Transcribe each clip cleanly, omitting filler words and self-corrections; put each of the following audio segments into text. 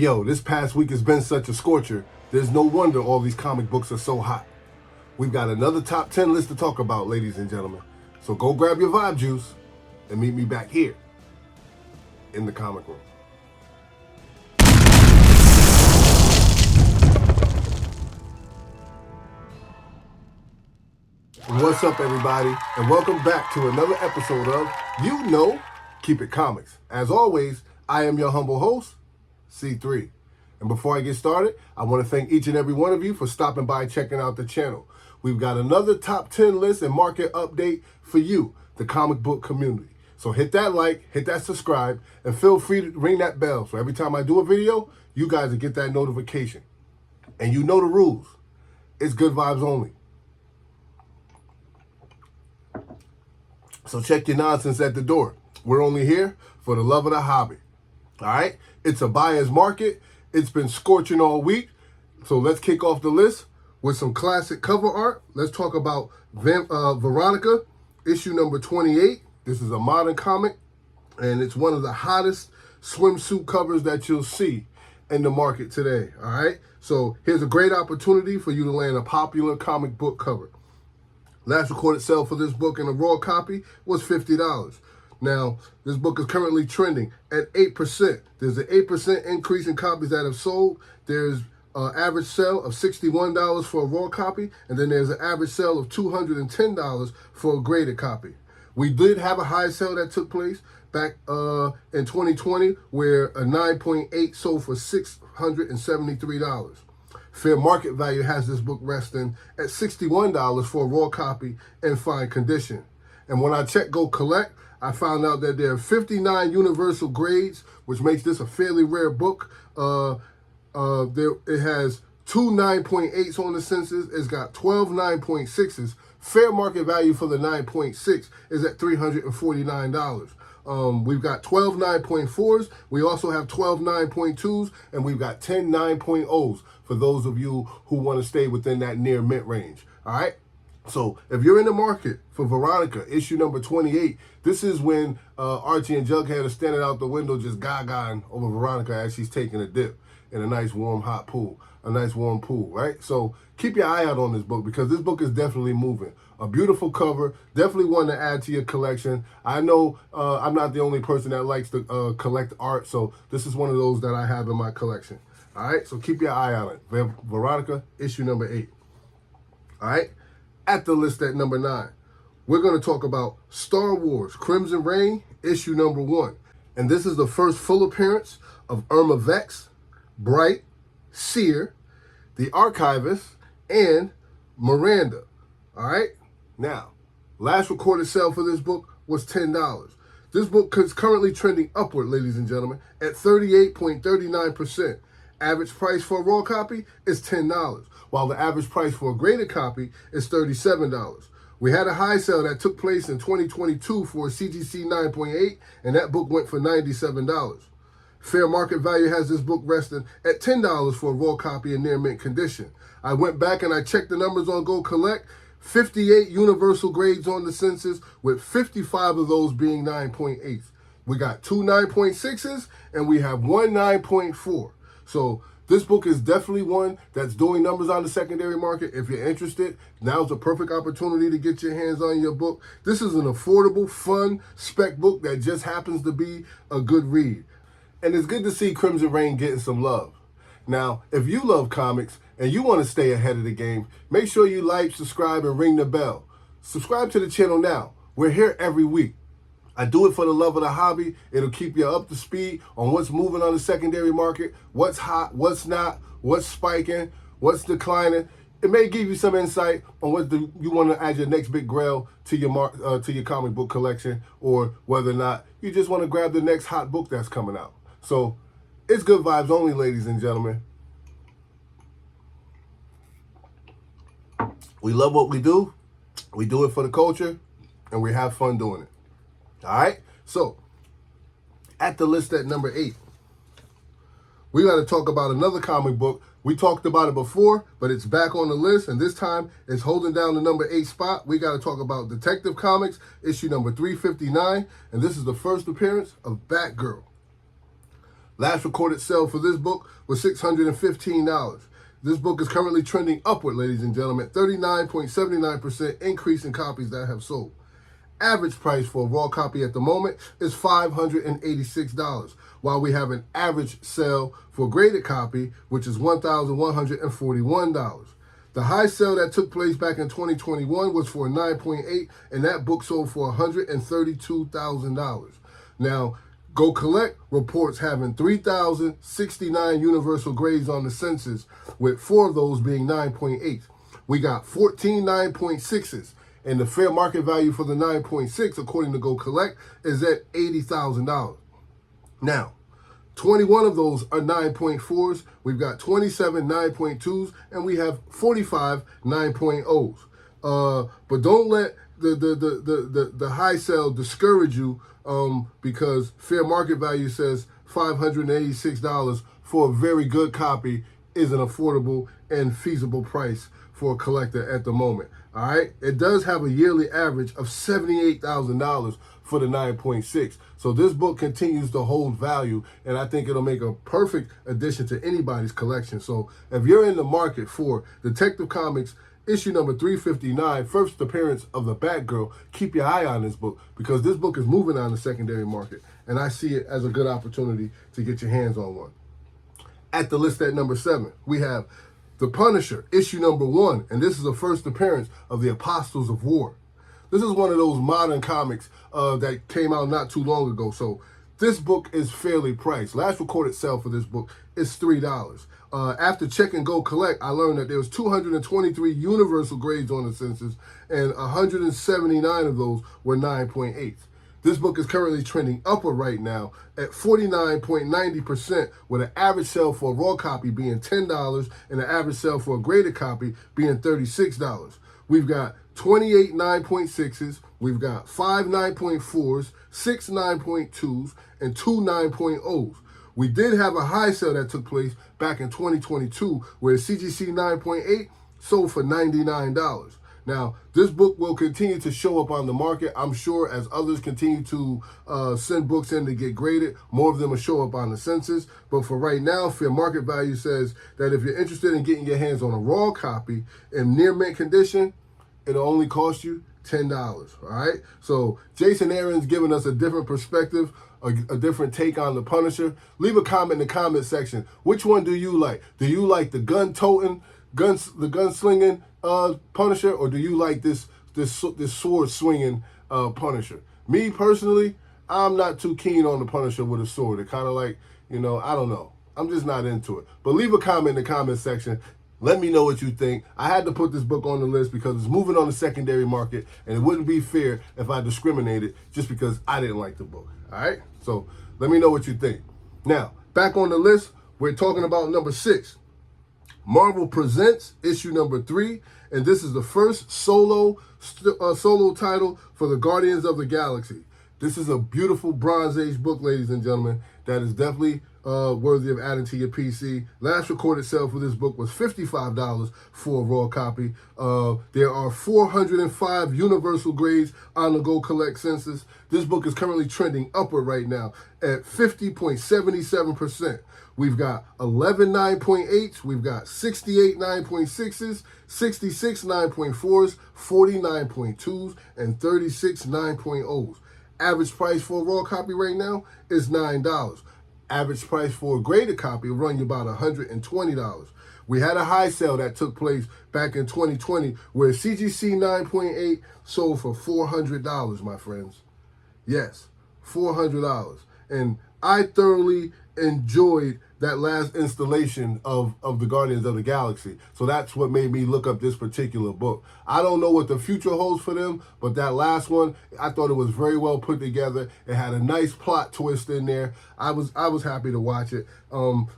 Yo, this past week has been such a scorcher. There's no wonder all these comic books are so hot. We've got another top 10 list to talk about, ladies and gentlemen. So go grab your vibe juice and meet me back here in the comic room. What's up, everybody, and welcome back to another episode of Keep It Comics. As always, I am your humble host, C3. And before I get started, I want to thank each and every one of you for stopping by and checking out the channel. We've got another top 10 list and market update for you, the comic book community. So hit that like, hit that subscribe, and feel free to ring that bell. So every time I do a video, you guys will get that notification. And you know the rules. It's good vibes only. So check your nonsense at the door. We're only here for the love of the hobby. All right? It's a buyer's market. It's been scorching all week. So let's kick off the list with some classic cover art. Let's talk about Veronica, issue number 28. This is a modern comic, and it's one of the hottest swimsuit covers that you'll see in the market today. All right? So here's a great opportunity for you to land a popular comic book cover. Last recorded sale for this book in a raw copy was $50. Now, this book is currently trending at 8%. There's an 8% increase in copies that have sold. There's an average sale of $61 for a raw copy, and then there's an average sale of $210 for a graded copy. We did have a high sale that took place back in 2020 where a 9.8 sold for $673. Fair market value has this book resting at $61 for a raw copy in fine condition. And when I checked Go Collect, I found out that there are 59 universal grades, which makes this a fairly rare book. It has two 9.8s on the census. It's got 12 9.6s. Fair market value for the 9.6 is at $349. We've got 12 9.4s. We also have 12 9.2s, and we've got 10 9.0s for those of you who want to stay within that near mint range. All right? So if you're in the market for Veronica, issue number 28, this is when Archie and Jughead are standing out the window just gaga over Veronica as she's taking a dip in a nice warm hot pool, a nice warm pool, right? So keep your eye out on this book because this book is definitely moving. A beautiful cover, definitely one to add to your collection. I know I'm not the only person that likes to collect art, so this is one of those that I have in my collection. All right, so keep your eye on it. Veronica, issue number 8. All right, at the list at number 9, we're going to talk about Star Wars Crimson Reign, issue number 1. And this is the first full appearance of Irma Vex, Bright, Seer, the Archivist, and Miranda. All right? Now, last recorded sale for this book was $10. This book is currently trending upward, ladies and gentlemen, at 38.39%. Average price for a raw copy is $10, while the average price for a graded copy is $37. We had a high sale that took place in 2022 for a CGC 9.8, and that book went for $97. Fair market value has this book resting at $10 for a raw copy in near mint condition. I went back and I checked the numbers on Go Collect. 58 universal grades on the census, with 55 of those being 9.8s. We got two 9.6s, and we have one 9.4. So this book is definitely one that's doing numbers on the secondary market. If you're interested, now's the perfect opportunity to get your hands on your book. This is an affordable, fun spec book that just happens to be a good read. And it's good to see Crimson Reign getting some love. Now, if you love comics and you want to stay ahead of the game, make sure you like, subscribe, and ring the bell. Subscribe to the channel now. We're here every week. I do it for the love of the hobby. It'll keep you up to speed on what's moving on the secondary market, what's hot, what's not, what's spiking, what's declining. It may give you some insight on what you want to add your next big grail to your comic book collection, or whether or not you just want to grab the next hot book that's coming out. So it's good vibes only, ladies and gentlemen. We love what we do. We do it for the culture, and we have fun doing it. All right? So, at the list at number 8, we got to talk about another comic book. We talked about it before, but it's back on the list, and this time it's holding down the number 8 spot. We got to talk about Detective Comics, issue number 359, and this is the first appearance of Batgirl. Last recorded sale for this book was $615. This book is currently trending upward, ladies and gentlemen. 39.79% increase in copies that have sold. Average price for a raw copy at the moment is $586, while we have an average sale for a graded copy, which is $1,141. The high sale that took place back in 2021 was for a 9.8, and that book sold for $132,000. Now, Go Collect reports having 3,069 universal grades on the census, with 4 of those being 9.8. We got 14 9.6s, and the fair market value for the 9.6, according to Go Collect, is at $80,000. Now, 21 of those are 9.4s. We've got 27 9.2s, and we have 45 9.0s. But don't let the high sale discourage you, because fair market value says $586 for a very good copy is an affordable and feasible price for a collector at the moment. All right, it does have a yearly average of $78,000 for the 9.6. So this book continues to hold value, and I think it'll make a perfect addition to anybody's collection. So if you're in the market for Detective Comics issue number 359, first appearance of the Batgirl, keep your eye on this book, because this book is moving on the secondary market, and I see it as a good opportunity to get your hands on one. At the list at number 7, we have The Punisher, issue number 1, and this is the first appearance of the Apostles of War. This is one of those modern comics that came out not too long ago, so this book is fairly priced. Last recorded sale for this book is $3. After checking Go Collect, I learned that there was 223 universal grades on the census, and 179 of those were 9.8. This book is currently trending upward right now at 49.90%, with an average sale for a raw copy being $10 and an average sale for a graded copy being $36. We've got 28 9.6s, we've got 5 9.4s, 6 9.2s, and 2 9.0s. We did have a high sale that took place back in 2022 where CGC 9.8 sold for $99. Now, this book will continue to show up on the market, I'm sure, as others continue to send books in to get graded. More of them will show up on the census. But for right now, fair market value says that if you're interested in getting your hands on a raw copy in near mint condition, it'll only cost you $10, all right? So Jason Aaron's giving us a different perspective, a different take on the Punisher. Leave a comment in the comment section. Which one do you like? Do you like the gun-toting, the gun-slinging Punisher, or do you like this sword-swinging Punisher? Me, personally, I'm not too keen on the Punisher with a sword. It kind of like, I don't know. I'm just not into it. But leave a comment in the comment section. Let me know what you think. I had to put this book on the list because it's moving on the secondary market, and it wouldn't be fair if I discriminated just because I didn't like the book. All right? So let me know what you think. Now, back on the list, we're talking about number 6. Marvel Presents, issue number 3, and this is the first solo title for the Guardians of the Galaxy. This is a beautiful Bronze Age book, ladies and gentlemen, that is definitely worthy of adding to your PC. Last recorded sale for this book was $55 for a raw copy. There are 405 universal grades on the Go Collect census. This book is currently trending upward right now at 50.77%. We've got 11 9.8s, we've got 68 9.6s, 66 9.4s, 40 9.2s, and 36 9.0s. Average price for a raw copy right now is $9. Average price for a graded copy will run you about $120. We had a high sale that took place back in 2020 where CGC 9.8 sold for $400, my friends. Yes, $400. And I thoroughly enjoyed that last installation of the Guardians of the Galaxy. So that's what made me look up this particular book. I don't know what the future holds for them, but that last one, I thought it was very well put together. It had a nice plot twist in there. I was happy to watch it.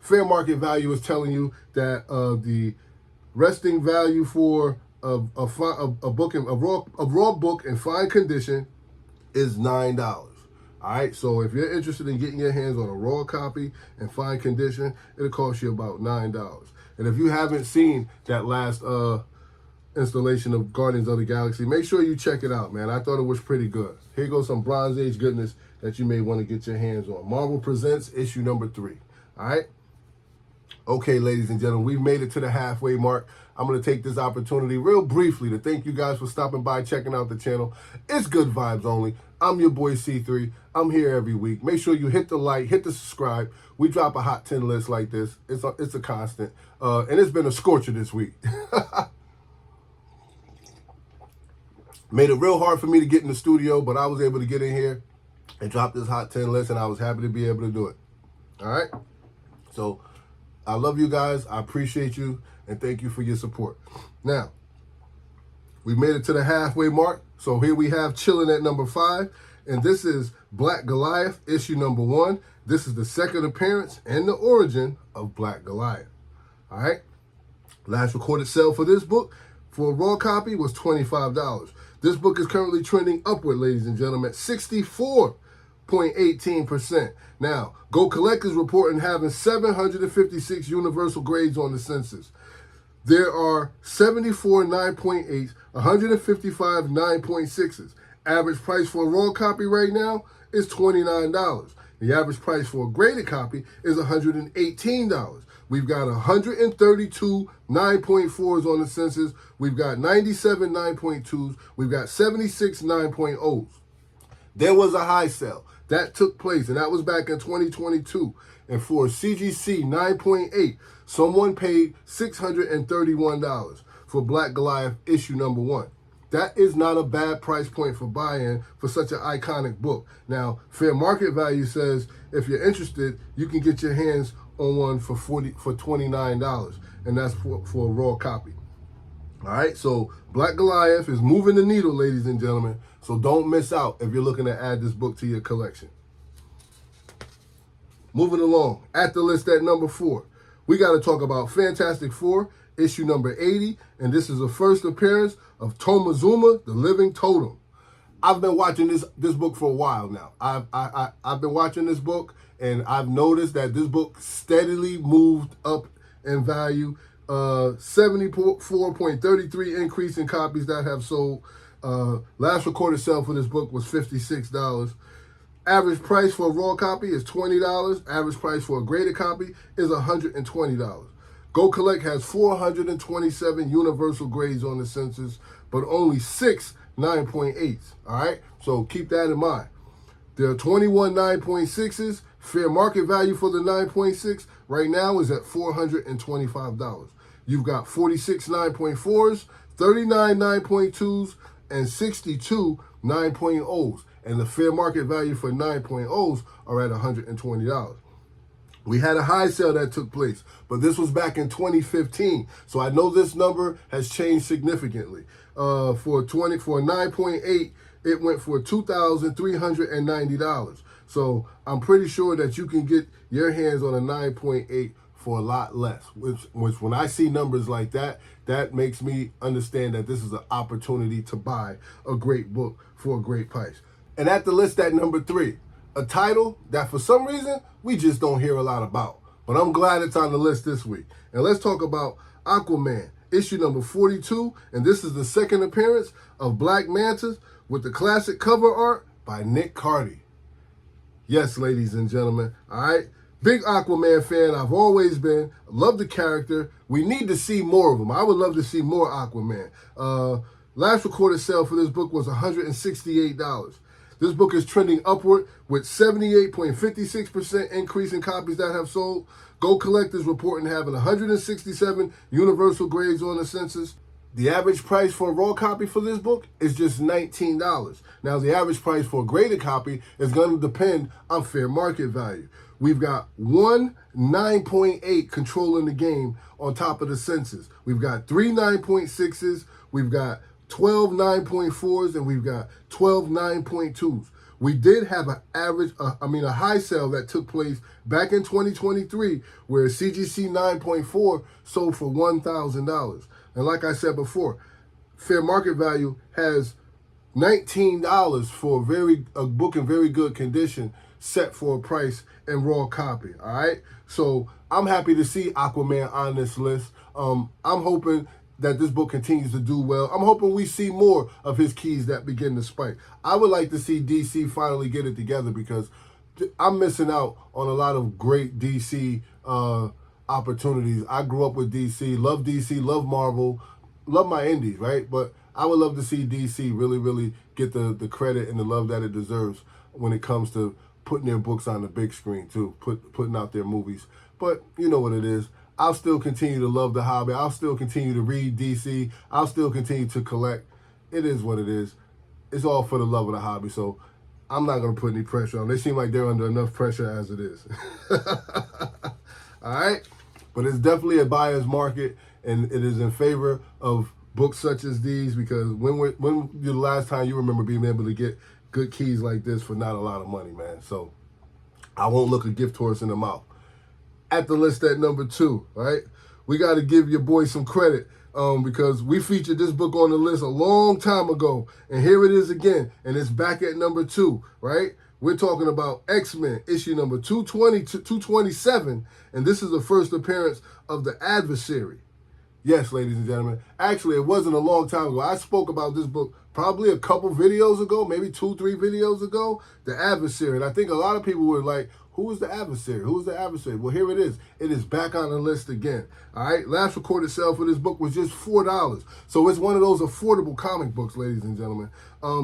Fair market value is telling you that the resting value for a raw book in fine condition is $9. All right, so if you're interested in getting your hands on a raw copy in fine condition, it'll cost you about $9. And if you haven't seen that last installation of Guardians of the Galaxy, make sure you check it out, man. I thought it was pretty good. Here goes some Bronze Age goodness that you may want to get your hands on. Marvel Presents, issue number 3. All right? Okay, ladies and gentlemen, we've made it to the halfway mark. I'm going to take this opportunity real briefly to thank you guys for stopping by, checking out the channel. It's good vibes only. I'm your boy C3. I'm here every week. Make sure you hit the like, hit the subscribe. We drop a hot 10 list like this. It's a constant. And it's been a scorcher this week. Made it real hard for me to get in the studio, but I was able to get in here and drop this hot 10 list, and I was happy to be able to do it. All right? So I love you guys. I appreciate you, and thank you for your support. Now, we made it to the halfway mark. So here we have chilling at number 5, and this is Black Goliath, issue number 1. This is the second appearance and the origin of Black Goliath. All right? Last recorded sale for this book for a raw copy was $25. This book is currently trending upward, ladies and gentlemen, at 64.18%. Now, Go Collect is reporting having 756 universal grades on the census. There are 74 9.8s, 155 9.6s. Average price for a raw copy right now is $29. The average price for a graded copy is $118. We've got 132 9.4s on the census. We've got 97 9.2s. We've got 76 9.0s. There was a high sale that took place, and that was back in 2022. And for a CGC 9.8, someone paid $631 for Black Goliath issue number 1. That is not a bad price point for buy-in for such an iconic book. Now, fair market value says if you're interested, you can get your hands on one for $29, and that's for a raw copy. All right, so Black Goliath is moving the needle, ladies and gentlemen, so don't miss out if you're looking to add this book to your collection. Moving along, at the list at number 4, we got to talk about Fantastic Four, issue number 80, and this is the first appearance of Tomazuma, the Living Totem. I've been watching this book for a while now. I've been watching this book, and I've noticed that this book steadily moved up in value. 74.33 increase in copies that have sold. Last recorded sale for this book was $56. Average price for a raw copy is $20. Average price for a graded copy is $120. Go Collect has 427 universal grades on the census, but only 6 9.8s. All right, so keep that in mind. There are 21 9.6s. Fair market value for the 9.6 right now is at $425. You've got 46 9.4s, 39 9.2s, and 62 9.0s. And the fair market value for 9.0s are at $120. We had a high sale that took place, but this was back in 2015. So I know this number has changed significantly. For a 9.8, it went for $2,390. So I'm pretty sure that you can get your hands on a 9.8 for a lot less, which when I see numbers like that, that makes me understand that this is an opportunity to buy a great book for a great price. And at the list at number 3, a title that for some reason we just don't hear a lot about, but I'm glad it's on the list this week. And let's talk about Aquaman, issue number 42, and this is the second appearance of Black Manta with the classic cover art by Nick Cardy. Yes, ladies and gentlemen, all right? Big Aquaman fan, I've always been. Love the character. We need to see more of him. I would love to see more Aquaman. Last recorded sale for this book was $168. This book is trending upward with 78.56% increase in copies that have sold. Go Collect is reporting having 167 universal grades on the census. The average price for a raw copy for this book is just $19. Now, the average price for a graded copy is going to depend on fair market value. We've got 1 9.8 controlling the game on top of the census. We've got 3 9.6s. We've got 12 9.4s, and we've got 12 9.2s. We did have a high sale that took place back in 2023 where CGC 9.4 sold for $1,000. And like I said before, fair market value has $19 for a book in very good condition set for a price and raw copy, all right? So I'm happy to see Aquaman on this list. I'm hoping that this book continues to do well. I'm hoping we see more of his keys that begin to spike. I would like to see DC finally get it together because I'm missing out on a lot of great DC opportunities. I grew up with DC, love Marvel, love my indies, right? But I would love to see DC really get the credit and the love that it deserves when it comes to putting their books on the big screen too, putting out their movies. But you know what it is. I'll still continue to love the hobby. I'll still continue to read DC. I'll still continue to collect. It is what it is. It's all for the love of the hobby. So I'm not going to put any pressure on. They seem like they're under enough pressure as it is. All right? But it's definitely a buyer's market, and it is in favor of books such as these, because when the last time you remember being able to get good keys like this for not a lot of money, man? So I won't look a gift horse in the mouth. At the list at number 2, right? We got to give your boy some credit. Because we featured this book on the list a long time ago, and here it is again, and it's back at number 2, right? We're talking about X-Men, issue number 220 to 227, and this is the first appearance of the Adversary. Yes, ladies and gentlemen. Actually, it wasn't a long time ago. I spoke about this book probably a couple videos ago, maybe 2-3 videos ago, the Adversary, and I think a lot of people were like, who is the Adversary? Who is the Adversary? Well, here it is. It is back on the list again. All right. Last recorded sale for this book was just $4. So it's one of those affordable comic books, ladies and gentlemen.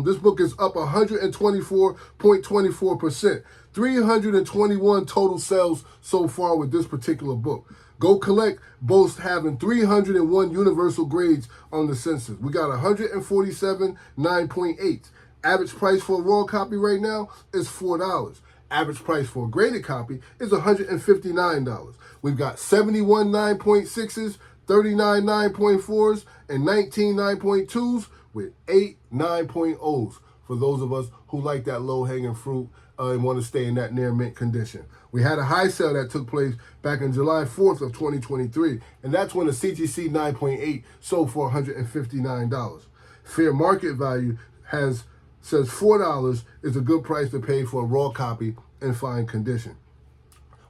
This book is up 124.24%. 321 total sales so far with this particular book. Go Collect boasts having 301 universal grades on the census. We got 147 9.8. Average price for a raw copy right now is $4. Average price for a graded copy is $159. We've got 71 9.6s, 39 9.4s, and 19 9.2s with 8 9.0s for those of us who like that low-hanging fruit and want to stay in that near mint condition. We had a high sale that took place back on July 4th of 2023, and that's when the CGC 9.8 sold for $159. Fair market value says $4 is a good price to pay for a raw copy in fine condition.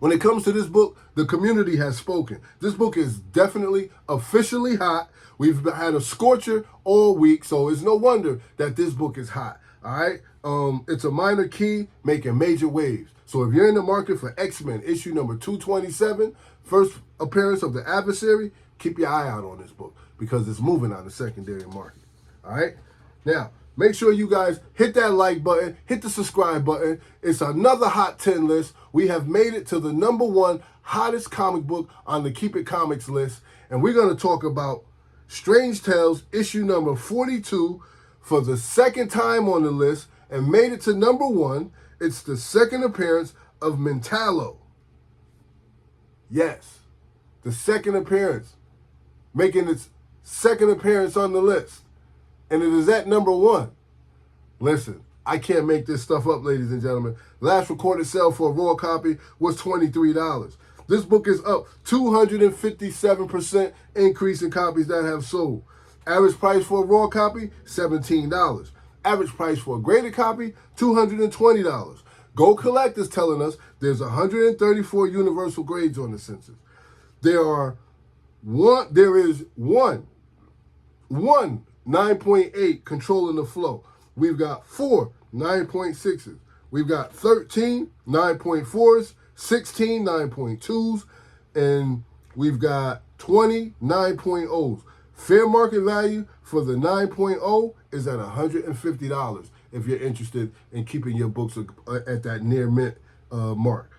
When it comes to this book, the community has spoken. This book is definitely officially hot. We've had a scorcher all week, so it's no wonder that this book is hot. All right? It's a minor key making major waves. So if you're in the market for X-Men issue number 227, first appearance of the Adversary, keep your eye out on this book because it's moving on the secondary market. All right? Now, make sure you guys hit that like button, hit the subscribe button. It's another Hot 10 list. We have made it to the number 1 hottest comic book on the Keep It Comics list. And we're going to talk about Strange Tales, issue number 42, for the second time on the list and made it to number 1. It's the second appearance of Mentallo. Yes, the second appearance, making its second appearance on the list. And it is at number 1. Listen, I can't make this stuff up, ladies and gentlemen. Last recorded sale for a raw copy was $23. This book is up 257% increase in copies that have sold. Average price for a raw copy, $17. Average price for a graded copy, $220. Go Collect is telling us there's 134 universal grades on the census. There is one 9.8 controlling the flow. We've got 4 9.6s. We've got 13 9.4s, 16 9.2s, and we've got 20 9.0s. Fair market value for the 9.0 is at $150 if you're interested in keeping your books at that near mint mark.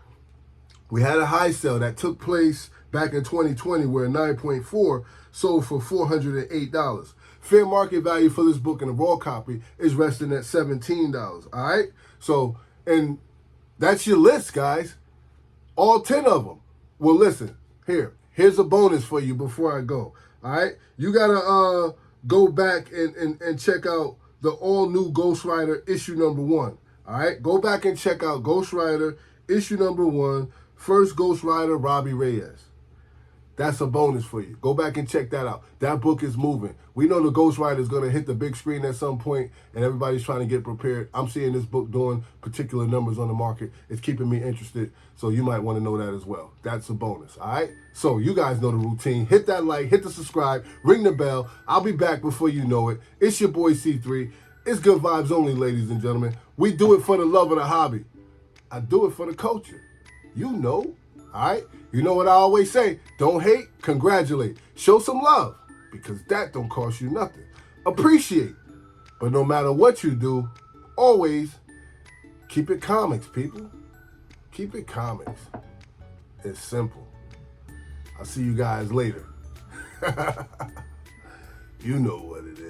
We had a high sale that took place back in 2020 where 9.4 sold for $408. Fair market value for this book in a raw copy is resting at $17. All right? So, and that's your list, guys. All 10 of them. Well, listen, here's a bonus for you before I go. All right? You got to go back and check out the all-new Ghost Rider issue number 1. All right? Go back and check out Ghost Rider issue number 1, first Ghost Rider, Robbie Reyes. That's a bonus for you. Go back and check that out. That book is moving. We know the Ghost Rider is going to hit the big screen at some point, and everybody's trying to get prepared. I'm seeing this book doing particular numbers on the market. It's keeping me interested, so you might want to know that as well. That's a bonus, all right? So you guys know the routine. Hit that like, hit the subscribe, ring the bell. I'll be back before you know it. It's your boy C3. It's good vibes only, ladies and gentlemen. We do it for the love of the hobby. I do it for the culture. You know, all right? You know what I always say? Don't hate, congratulate. Show some love, because that don't cost you nothing. Appreciate. But no matter what you do, always keep it comics, people. Keep it comics. It's simple. I'll see you guys later. You know what it is.